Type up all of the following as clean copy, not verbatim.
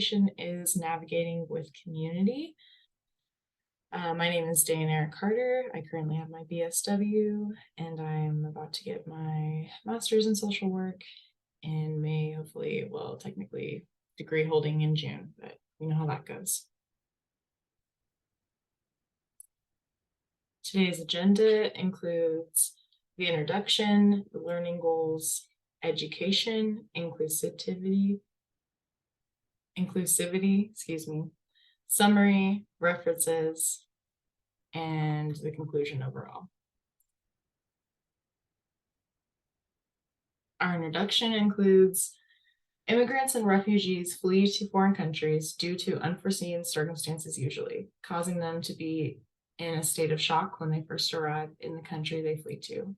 Is navigating with community. My name is Daenerys Carter. I currently have my BSW and I'm about to get my master's in social work in May, hopefully, well, technically degree holding in June, but you know how that goes. Today's agenda includes the introduction, the learning goals, education, inclusivity, summary, references, and the conclusion overall. Our introduction includes immigrants and refugees flee to foreign countries due to unforeseen circumstances, usually causing them to be in a state of shock when they first arrive in the country they flee to.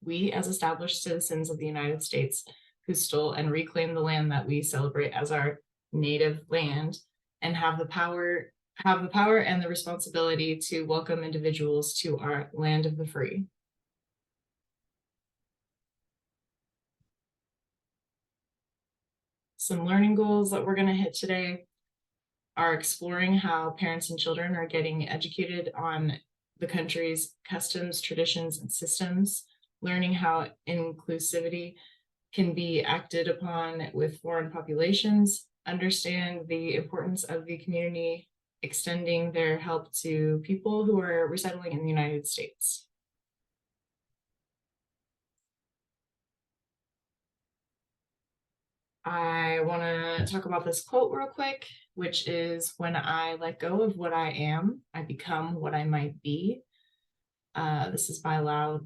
We, as established citizens of the United States who stole and reclaimed the land that we celebrate as our native land, and have the power and the responsibility to welcome individuals to our land of the free. Some learning goals that we're going to hit today are exploring how parents and children are getting educated on the country's customs, traditions, and systems, learning how inclusivity can be acted upon with foreign populations, understand the importance of the community extending their help to people who are resettling in the United States. I want to talk about this quote real quick, which is, "When I let go of what I am, I become what I might be." This is by Lao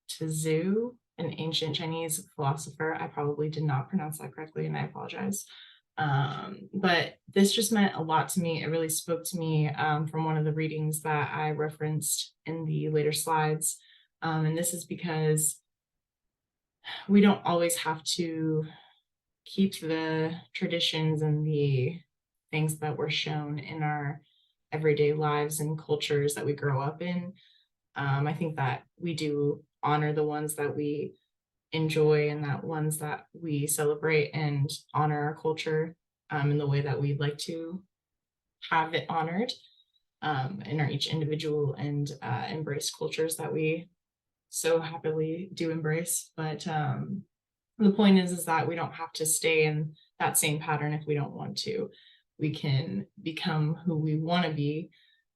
Tzu, an ancient Chinese philosopher. I probably did not pronounce that correctly, and I apologize. But this just meant a lot to me. It really spoke to me from one of the readings that I referenced in the later slides. And this is because we don't always have to keep the traditions and the things that were shown in our everyday lives and cultures that we grow up in. I think that we do honor the ones that we enjoy and that ones that we celebrate and honor our culture in the way that we'd like to have it honored in our each individual and embraced cultures that we so happily do embrace. But the point is that we don't have to stay in that same pattern if we don't want to. We can become who we want to be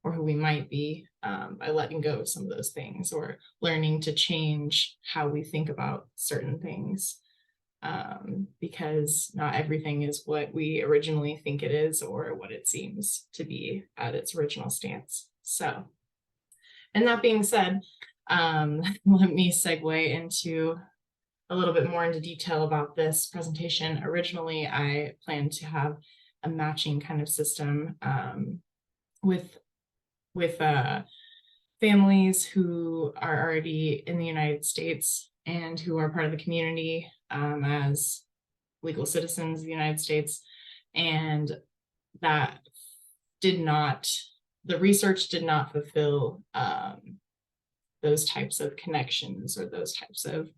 or who we might be by letting go of some of those things or learning to change how we think about certain things, because not everything is what we originally think it is or what it seems to be at its original stance. So, and that being said, let me segue into a little bit more into detail about this presentation. Originally, I planned to have a matching kind of system with families who are already in the United States and who are part of the community as legal citizens of the United States. And that the research did not fulfill those types of connections or those types of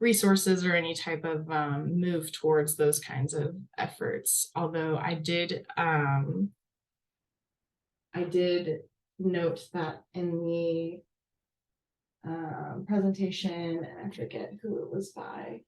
resources or any type of move towards those kinds of efforts. Although I did note that in the presentation, and I forget who it was by.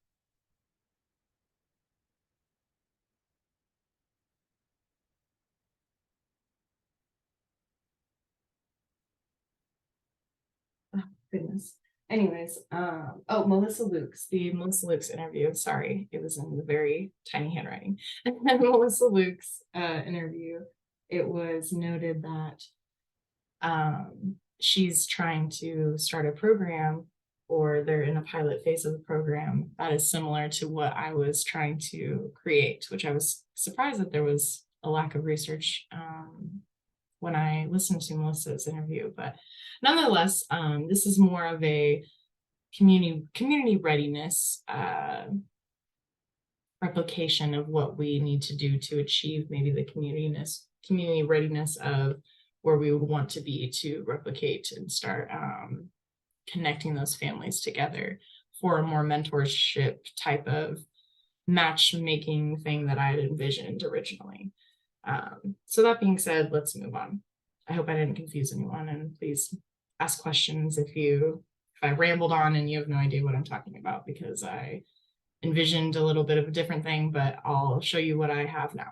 Oh, goodness. Anyways, Melissa Lukes, the Melissa Lukes interview. Sorry, it was in the very tiny handwriting. Melissa Lukes interview. It was noted that she's trying to start a program, or they're in a pilot phase of the program that is similar to what I was trying to create, which I was surprised that there was a lack of research when I listened to Melissa's interview. But nonetheless, this is more of a community readiness replication of what we need to do to achieve maybe the community readiness of where we would want to be to replicate and start connecting those families together for a more mentorship type of matchmaking thing that I had envisioned originally. So that being said, let's move on. I hope I didn't confuse anyone, and please ask questions if I rambled on and you have no idea what I'm talking about, because I envisioned a little bit of a different thing, but I'll show you what I have now.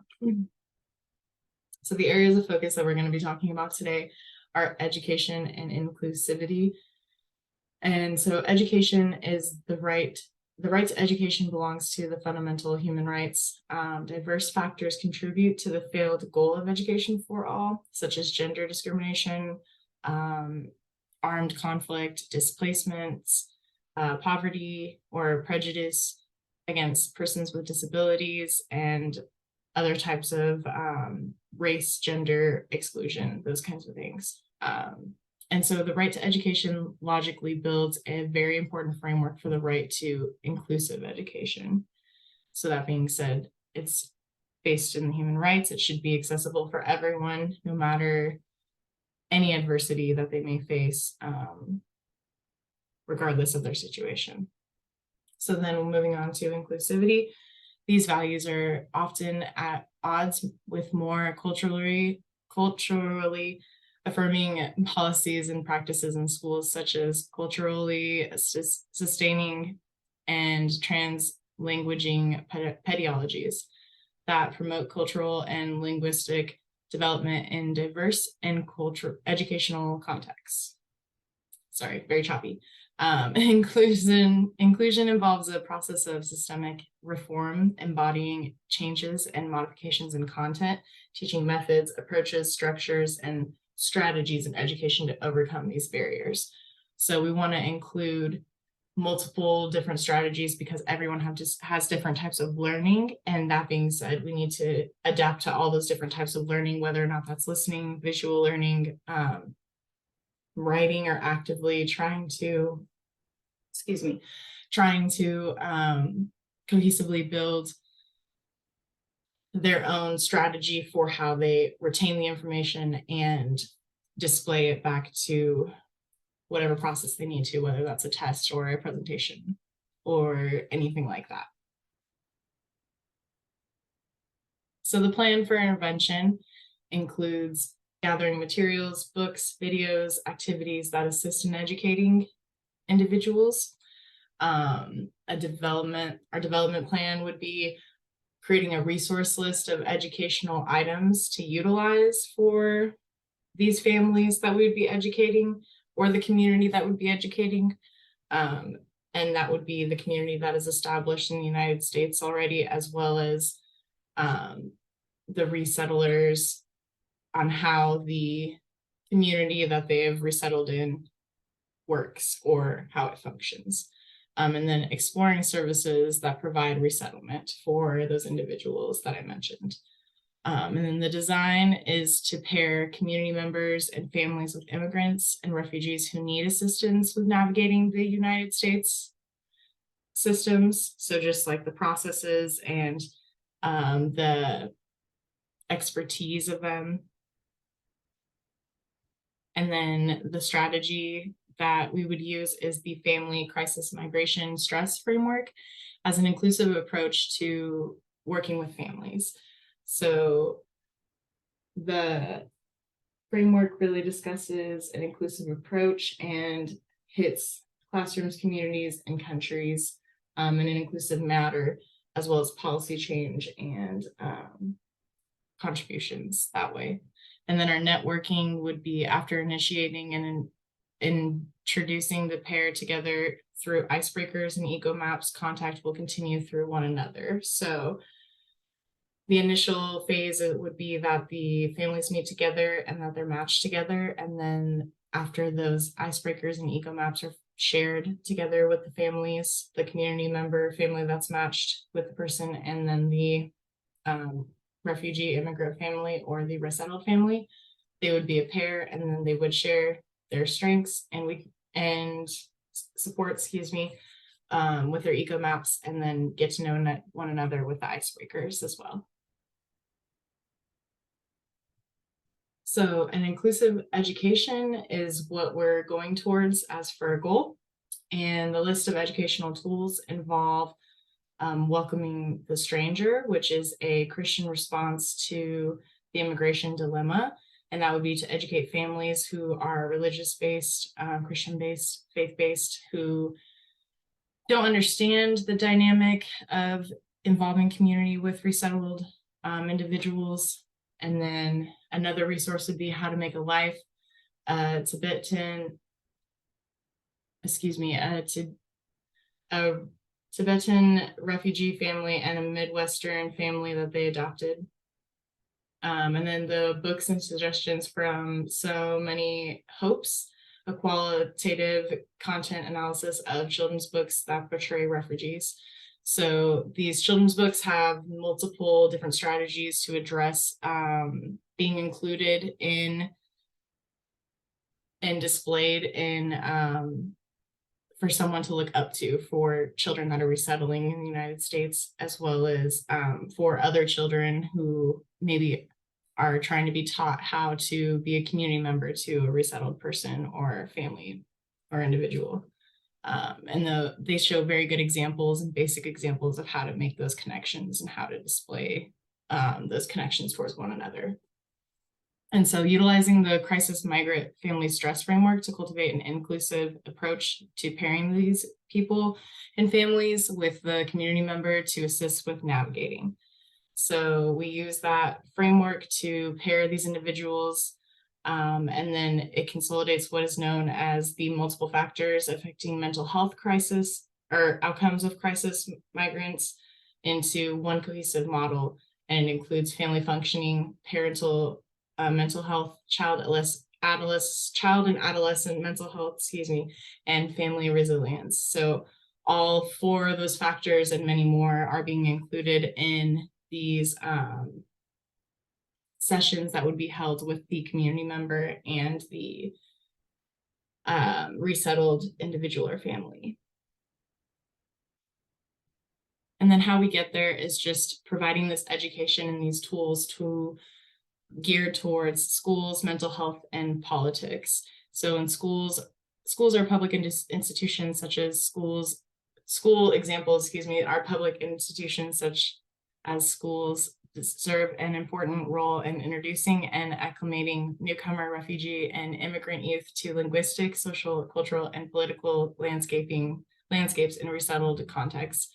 So the areas of focus that we're going to be talking about today are education and inclusivity. And so education is the right to education belongs to the fundamental human rights. Diverse factors contribute to the failed goal of education for all, such as gender discrimination, armed conflict, displacements, poverty or prejudice against persons with disabilities, and other types of race, gender exclusion, those kinds of things. And so the right to education logically builds a very important framework for the right to inclusive education. So that being said, it's based in the human rights. It should be accessible for everyone, no matter any adversity that they may face, regardless of their situation. So then moving on to inclusivity, these values are often at odds with more culturally affirming policies and practices in schools, such as culturally sustaining and translanguaging pedagogies that promote cultural and linguistic development in diverse and educational contexts. Sorry, very choppy. Inclusion involves a process of systemic reform, embodying changes and modifications in content, teaching methods, approaches, structures, and strategies in education to overcome these barriers. So we want to include multiple different strategies because everyone has different types of learning. And that being said, we need to adapt to all those different types of learning, whether or not that's listening, visual learning, writing, or actively trying to cohesively build their own strategy for how they retain the information and display it back to whatever process they need to, whether that's a test or a presentation or anything like that. So the plan for intervention includes gathering materials, books, videos, activities that assist in educating individuals. Our development plan would be creating a resource list of educational items to utilize for these families that we would be educating, or the community that would be educating. And that would be the community that is established in the United States already, as well as the resettlers, on how the community that they have resettled in works or how it functions. And then exploring services that provide resettlement for those individuals that I mentioned. And then the design is to pair community members and families with immigrants and refugees who need assistance with navigating the United States systems. So just like the processes and the expertise of them. And then the strategy that we would use is the Family Crisis Migration Stress Framework as an inclusive approach to working with families. So the framework really discusses an inclusive approach and hits classrooms, communities, and countries in an inclusive manner, as well as policy change and contributions that way. And then our networking would be after initiating and introducing the pair together through icebreakers and ego maps, contact will continue through one another. So the initial phase would be that the families meet together and that they're matched together. And then after those icebreakers and ego maps are shared together with the families, the community member family that's matched with the person, and then the refugee immigrant family or the resettled family, they would be a pair, and then they would share their strengths and support, with their ego maps, and then get to know one another with the icebreakers as well. So an inclusive education is what we're going towards as for a goal. And the list of educational tools involve Welcoming the Stranger, which is a Christian response to the immigration dilemma. And that would be to educate families who are religious-based, Christian-based, faith-based, who don't understand the dynamic of involving community with resettled individuals. And then another resource would be How to Make a Life, Tibetan refugee family and a Midwestern family that they adopted. And then the books and suggestions from So Many Hopes, a qualitative content analysis of children's books that portray refugees. So these children's books have multiple different strategies to address being included in and displayed in for someone to look up to for children that are resettling in the United States, as well as for other children who maybe are trying to be taught how to be a community member to a resettled person or family or individual. And they show very good examples and basic examples of how to make those connections and how to display those connections towards one another. And so utilizing the crisis migrant family stress framework to cultivate an inclusive approach to pairing these people and families with the community member to assist with navigating. So we use that framework to pair these individuals, and then it consolidates what is known as the multiple factors affecting mental health crisis or outcomes of crisis migrants into one cohesive model, and it includes family functioning, parental mental health, child and adolescent mental health, and family resilience. So all four of those factors and many more are being included in these sessions that would be held with the community member and the resettled individual or family. And then how we get there is just providing this education and these tools to geared towards schools, mental health, and politics. So in schools are public institutions such as are public institutions such as schools serve an important role in introducing and acclimating newcomer, refugee, and immigrant youth to linguistic, social, cultural, and political landscapes in resettled contexts.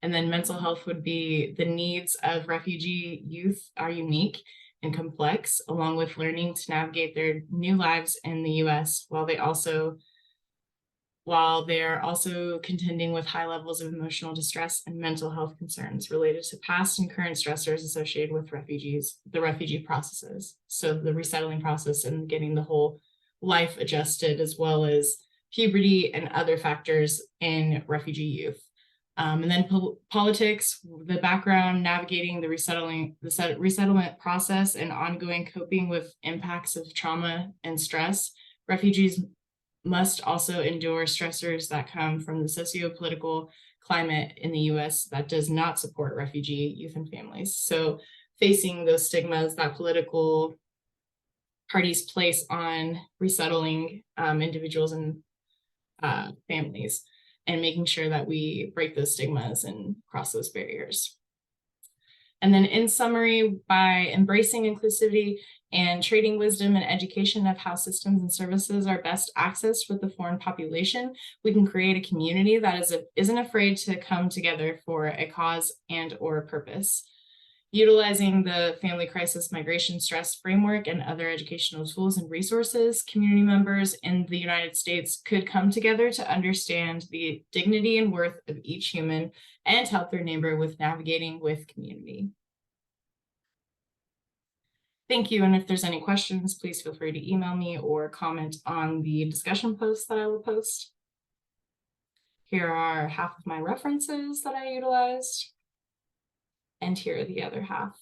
And then mental health would be the needs of refugee youth are unique and complex, along with learning to navigate their new lives in the US while they're also contending with high levels of emotional distress and mental health concerns related to past and current stressors associated with the refugee processes. So the resettling process and getting the whole life adjusted, as well as puberty and other factors in refugee youth. And then politics, the background, navigating the resettlement process and ongoing coping with impacts of trauma and stress. Refugees must also endure stressors that come from the socio-political climate in the US that does not support refugee youth and families. So facing those stigmas that political parties place on resettling individuals and families, and making sure that we break those stigmas and cross those barriers. And then in summary, by embracing inclusivity and trading wisdom and education of how systems and services are best accessed with the foreign population, we can create a community that isn't afraid to come together for a cause and or purpose. Utilizing the family crisis migration stress framework and other educational tools and resources, community members in the United States could come together to understand the dignity and worth of each human and help their neighbor with navigating with community. Thank you, and if there's any questions, please feel free to email me or comment on the discussion post that I will post. Here are half of my references that I utilized, and here are the other half.